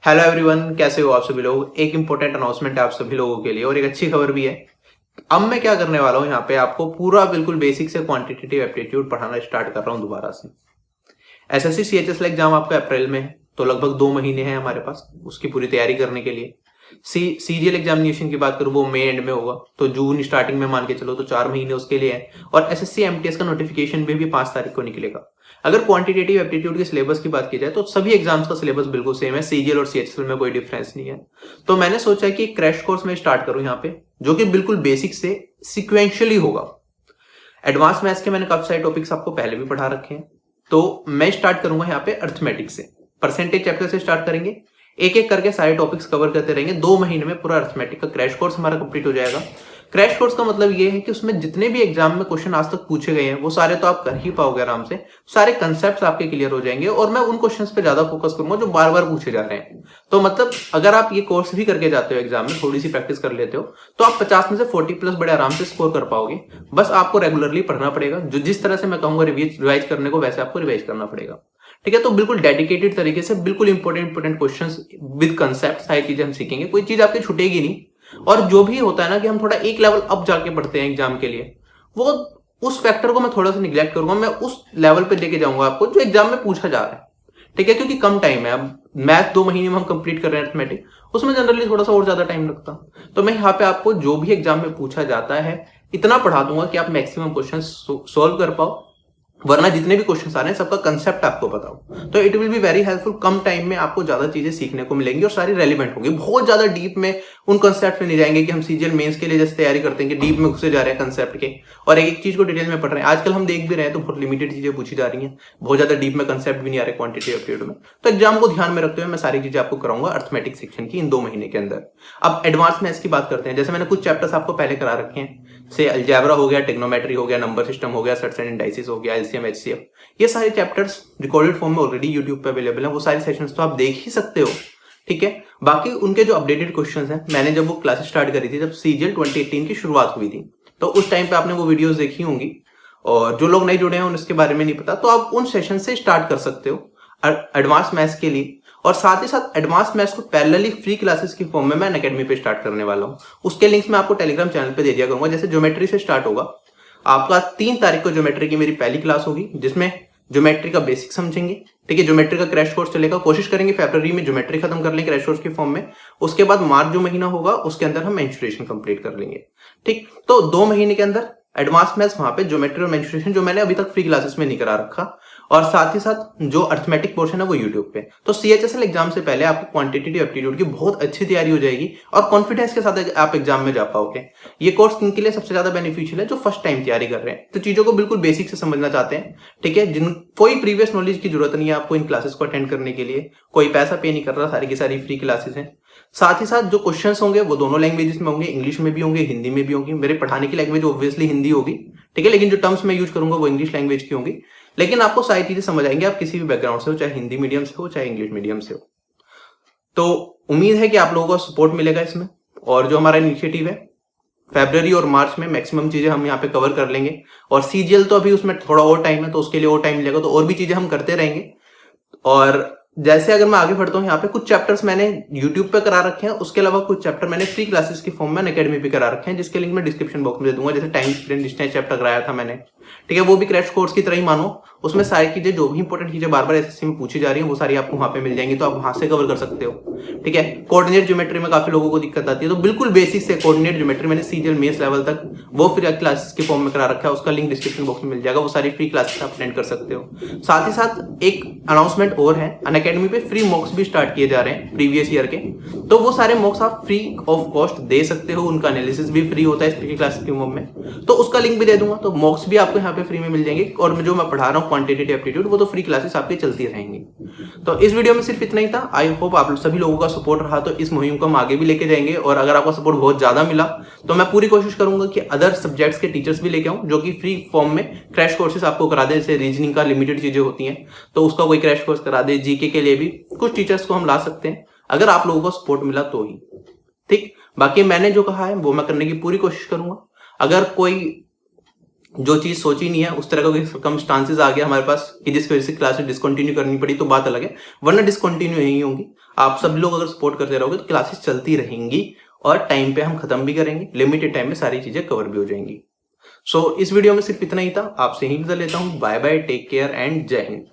Hello everyone, कैसे हो आप सभी लोग। एक इंपॉर्टेंट अनाउंसमेंट है आप सभी लोगों के लिए और एक अच्छी खबर भी है। अब मैं क्या करने वाला हूं, यहाँ पे आपको पूरा बिल्कुल बेसिक से क्वांटिटेटिव एप्टीट्यूड पढ़ाना स्टार्ट कर रहा हूं दोबारा से। एसएससी सीएचएसएल एग्जाम आपका अप्रैल में है, तो लगभग 2 महीने हैं हमारे पास उसकी पूरी तैयारी करने के लिए। सीजीएल एग्जामिनेशन की बात करूं, वो मई एंड में होगा, तो जून स्टार्टिंग में मान के चलो, तो 4 महीने उसके लिए है। और एसएससी एमटीएस का नोटिफिकेशन भी 5 तारीख को निकलेगा। अगर क्वांटिटेटिव एप्टीट्यूड के सिलेबस की बात की जाए तो सभी एग्जाम्स का सिलेबस बिल्कुल सेम है, सीजीएल और सीएचएसएल में कोई डिफरेंस नहीं है। तो मैंने सोचा कि क्रैश कोर्स में स्टार्ट करूं यहाँ पे, जो कि बिल्कुल बेसिक से सिक्वेंशियली होगा। एडवांस मैथ्स के मैंने काफी सारे टॉपिक्स आपको पहले भी पढ़ा रखे हैं, तो मैं स्टार्ट करूंगा यहाँ पे अर्थमेटिक से। परसेंटेज चैप्टर से स्टार्ट करेंगे, एक एक करके सारे टॉपिक्स कवर करते रहेंगे। 2 महीने में पूरा अर्थमेटिक का क्रैश कोर्स हमारा कंप्लीट हो जाएगा। क्रैश कोर्स का मतलब ये है कि उसमें जितने भी एग्जाम में क्वेश्चन आज तक पूछे गए हैं वो सारे तो आप कर ही पाओगे आराम से, सारे कंसेप्ट्स आपके क्लियर हो जाएंगे। और मैं उन क्वेश्चंस पे ज्यादा फोकस करूंगा जो बार बार पूछे जा रहे हैं। तो मतलब अगर आप ये कोर्स भी करके जाते हो, एग्जाम में थोड़ी सी प्रैक्टिस कर लेते हो, तो आप 50 में से 40+ बड़े आराम से स्कोर कर पाओगे। बस आपको रेगुलरली पढ़ना पड़ेगा, जो जिस तरह से मैं कहूंगा रिवाइज करने को, वैसे आपको रिवाइज करना पड़ेगा। ठीक है, तो बिल्कुल डेडिकेटेड तरीके से बिल्कुल इंपॉर्टेंट क्वेश्चंस विद कंसेप्ट सारी चीजें हम सीखेंगे, कोई चीज आपकी छूटेगी नहीं। और जो भी होता है ना कि हम थोड़ा एक लेवल अप जाके पढ़ते हैं एग्जाम के लिए, वो उस फैक्टर को मैं थोड़ा सा निग्लेक्ट करूंगा, मैं उस लेवल पे लेके जाऊंगा आपको जो एग्जाम में पूछा जा रहा है। ठीक है, क्योंकि कम टाइम है। अब मैथ 2 महीने में हम कंप्लीट कर रहे हैं अर्थमेटिक, उसमें जनरली थोड़ा सा और ज्यादा टाइम लगता। तो मैं यहाँ पे आपको जो भी एग्जाम में पूछा जाता है इतना पढ़ा दूंगा कि आप मैक्सिमम क्वेश्चन सोल्व कर पाओ, वरना जितने भी क्वेश्चंस आ रहे हैं सबका कंसेप्ट आपको बताओ। तो it will be very helpful. Come time में आपको ज्यादा चीजें सीखने को मिलेंगी और सारी रेलिवेंट होंगी। बहुत ज्यादा डीप में उन कंसेप्ट में नहीं जाएंगे कि हम सीजीएल मेंस के लिए जैसे तैयारी करते हैं कि डीप में घुसे जा रहे हैं कंसेप्ट के और एक एक चीज को डिटेल में पढ़ रहे हैं। आजकल हम देख भी रहे हैं तो बहुत लिमिटेड चीजें पूछी जा रही हैं, बहुत ज्यादा डीप में कंसेप्ट भी नहीं आ रहे क्वांटिटी एप्टीट्यूड में। तो एग्जाम को ध्यान में रखते हुए मैं सारी चीजें आपको कराऊंगा अर्थमेटिक सेक्शन की इन 2 महीने के अंदर। अब एडवांस मैथ्स की बात करते हैं। जैसे मैंने कुछ चैप्टर्स आपको पहले करा रखे हैं, से अलजेब्रा हो गया, ट्रिग्नोमेट्री हो गया, नंबर सिस्टम हो गया, सट्स एंड इंडाइसिस हो गया, एलसीएम एचसीएफ, ये सारे चैप्टर्स रिकॉर्डेड फॉर्म में ऑलरेडी यूट्यूब पे अवेलेबल है। वो सारे सेशंस तो आप देख ही सकते हो। ठीक है, बाकी उनके जो अपडेटेड क्वेश्चंस हैं, मैंने जब वो क्लासेस स्टार्ट करी थी, जब सीजीएल 2018 की शुरुआत हुई थी, तो उस टाइम पे आपने वो वीडियोस देखी होंगी। और जो लोग नहीं जुड़े हैं उनके बारे में नहीं पता, तो आप उन सेशन से स्टार्ट कर सकते हो एडवांस मैथ्स के लिए। और साथ ही साथ एडवांस मैथ्स को पैरेलली फ्री क्लासेस की फॉर्म में मैं अकेडमी पे स्टार्ट करने वाला हूँ। उसके लिंक्स मैं आपको टेलीग्राम चैनल पे दे दिया करूंगा। जैसे ज्योमेट्री से स्टार्ट होगा आपका, 3 तारीख को ज्योमेट्री की मेरी पहली क्लास होगी, जिसमें ज्योमेट्री का बेसिक समझेंगे। ठीक है, ज्योमेट्री का क्रैश कोर्स चलेगा। कोशिश करेंगे फरवरी में ज्योमेट्री खत्म कर लेंगे क्रैश कोर्स की फॉर्म में। उसके बाद मार्च जो महीना होगा उसके अंदर हम मेंस्ट्रुएशन कंप्लीट कर लेंगे। ठीक, तो 2 महीने के अंदर एडवांस मैथ्स वहां पे ज्योमेट्री और मेंस्ट्रुएशन जो मैंने अभी तक फ्री क्लासेस में नहीं करा रखा, और साथ ही साथ जो अर्थमेटिक पोर्शन है वो यूट्यूब पे। तो सीएचएसएल एग्जाम से पहले आपकी क्वांटिटेटिव एप्टीट्यूड की बहुत अच्छी तैयारी हो जाएगी और कॉन्फिडेंस के साथ आप एग्जाम में जा पाओगे। ये कोर्स किनके लिए सबसे ज्यादा बेनिफिशियल है? जो फर्स्ट टाइम तैयारी कर रहे हैं, तो चीजों को बिल्कुल बेसिक से समझना चाहते हैं। ठीक है, जिन कोई प्रीवियस नॉलेज की जरूरत नहीं है आपको इन क्लासेस को अटेंड करने के लिए, कोई पैसा पे नहीं कर रहा, सारी की सारी फ्री क्लासेस हैं। साथ ही साथ जो क्वेश्चंस होंगे वो दोनों लैंग्वेजेस में होंगे, इंग्लिश में भी होंगे, हिंदी में भी होंगी। मेरे पढ़ाने की लैंग्वेज ऑब्वियसली हिंदी होगी, ठीक है, लेकिन जो टर्म्स मैं यूज करूंगा वो इंग्लिश लैंग्वेज की होंगी। लेकिन आपको सारी चीजें समझ आएंगे, आप किसी भी बैकग्राउंड से हो, चाहे हिंदी मीडियम से हो चाहे इंग्लिश मीडियम से हो। तो उम्मीद है कि आप लोगों को सपोर्ट मिलेगा इसमें। और जो हमारा इनिशिएटिव है, फरवरी और मार्च में मैक्सिमम चीजें हम यहाँ पे कवर कर लेंगे। और सीजीएल तो अभी उसमें थोड़ा और टाइम है, तो उसके लिए और टाइम मिलेगा, तो और भी चीजें हम करते रहेंगे। और जैसे अगर मैं आगे बढ़ता हूँ, यहाँ पे कुछ चैप्टर्स मैंने यूट्यूब पे करा रखे हैं, उसके अलावा कुछ चैप्टर मैंने फ्री क्लासेस की फॉर्म में अकेडमी पे करा रखे हैं, जिसके लिंक मैं डिस्क्रिप्शन बॉक्स में दे दूंगा। जैसे टाइम स्प्रेड डिस्टेंस चैप्टर कराया था मैंने, ठीक है, वो भी क्रैश कोर्स की तरह ही मानो। उसमें सारी चीजें जो भी इंपॉर्टेंट चीजें बार बार एसएससी में पूछी जा रही है वो सारी आपको वहां पे मिल जाएंगी, तो आप वहां से कवर कर सकते हो। ठीक है, कोऑर्डिनेट ज्योमेट्री में काफी लोगों को दिक्कत आती है, तो बिल्कुल बेसिक से कोऑर्डिनेट ज्योमेट्री मैंने सीजीएल मेंस लेवल तक वो फ्री क्लासेस की फॉर्म में करा रखा है, उसका लिंक डिस्क्रिप्शन बॉक्स में मिल जाएगा। वो सारी फ्री क्लासेस आप अटेंड कर सकते हो। साथ ही साथ एक अनाउंसमेंट और है, अनअकैडमी पे फ्री मॉक्स भी स्टार्ट किए जा रहे हैं प्रीवियस ईयर के, तो वो सारे मॉक्स आप फ्री ऑफ कॉस्ट दे सकते हो। उनका एनालिसिस भी फ्री होता है इस फ्री क्लास की फॉर्म में, तो उसका लिंक भी दे दूंगा। तो मॉक्स भी आपको यहाँ पे फ्री में मिल जाएंगे। और जो मैं पढ़ा रहा हूँ क्वांटिटेटिव एप्टीट्यूड, वो तो फ्री क्लासेस आपकी चलती रहेंगी। तो इस वीडियो में सिर्फ इतना ही था। आई होप आप सभी लोगों का सपोर्ट रहा, तो इस मुहिम को हम आगे भी लेके जाएंगे। और अगर आपका सपोर्ट बहुत ज्यादा मिला तो मैं पूरी कोशिश करूंगा कि अदर सब्जेक्ट्स के टीचर्स भी लेके आऊं, जो कि फ्री फॉर्म में क्रैश कोर्सेज आपको करा दे। जैसे रीजनिंग का लिमिटेड चीजें होती हैं, तो उसका कोई क्रैश कोर्स करा दे। जीके के लिए भी कुछ टीचर्स को हम ला सकते हैं, अगर आप लोगों को सपोर्ट मिला तो ही। ठीक, बाकी मैंने जो कहा है वो मैं करने की पूरी कोशिश करूंगा। अगर कोई जो चीज सोची नहीं है उस तरह का कोई सर्कमस्टांसेस आ गया हमारे पास कि जिसकी वजह से क्लासेस डिसकंटिन्यू करनी पड़ी, तो बात अलग है, वरना डिसकंटिन्यू नहीं होंगी। आप सब लोग अगर सपोर्ट करते रहोगे तो क्लासेस चलती रहेंगी और टाइम पे हम खत्म भी करेंगे, लिमिटेड टाइम में सारी चीजें कवर भी हो जाएंगी। सो इस वीडियो में सिर्फ इतना ही था, आपसे ही विदा लेता हूँ। Bye bye, take care and जय हिंद।